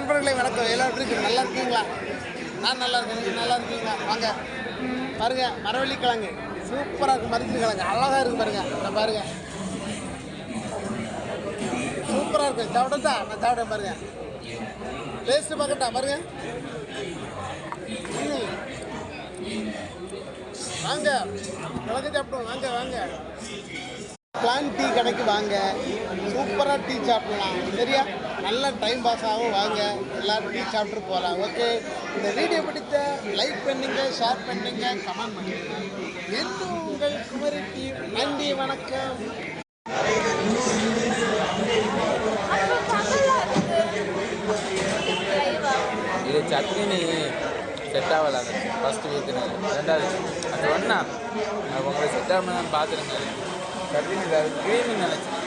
நண்பர்களே வணக்கம். எல்லாரும் நல்லா இருக்கீங்களா? நான் நல்லா இருக்கேன். நீங்கள் நல்லா இருக்கீங்களா? வாங்க பாருங்க, மரவள்ளி கிழங்கு சூப்பராக இருக்குது. மரிச்சு கிழங்கு அழகாக இருக்குது பாருங்க. நான் பாருங்க சூப்பராக இருக்குது. சாப்பிட்டா நான் சாப்பிட்டேன் பாருங்க. டேஸ்ட்டு பார்க்கட்டா பாருங்க. வாங்க கிழங்கு சாப்பிடுவோம். வாங்க வாங்க பிளான் டீ கடைக்கு வாங்க. சூப்பராக டீ சாப்பிடலாம். சரியா? நல்லா டைம் பாஸ் ஆகும். வாங்க எல்லோரும் டீ சாப்பிட்டு போகலாம். ஓகே, இந்த வீடியோ பிடித்த லைக் பண்ணுங்க, ஷேர் பண்ணுங்க, கமெண்ட் பண்ணுங்க. என்று உங்கள் குமரி டீ. நன்றி, வணக்கம். இது சட்னி செட் ஆகலை. அது ஃபஸ்ட்டு ஊற்றுனது. ரெண்டாவது அது ஒன்றா உங்களை செட் ஆகணும்னு பார்த்துருங்க. சட்னி க்ரீமி நினச்சேன்.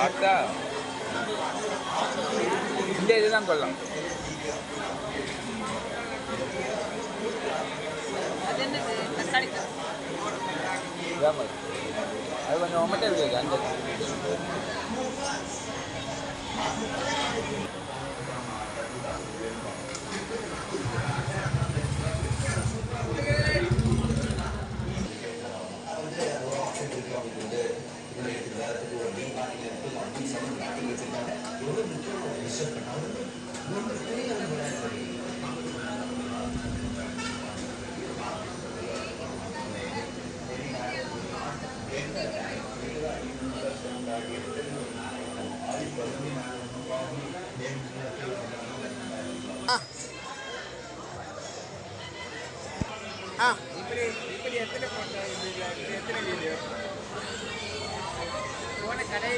ஆட்டா இந்த இதுதான் கொள்ளலாம். அது கொஞ்சம் ஒமட்டே இருக்குது. அந்த இப்படி எத்தனை வீடியோ போன கடை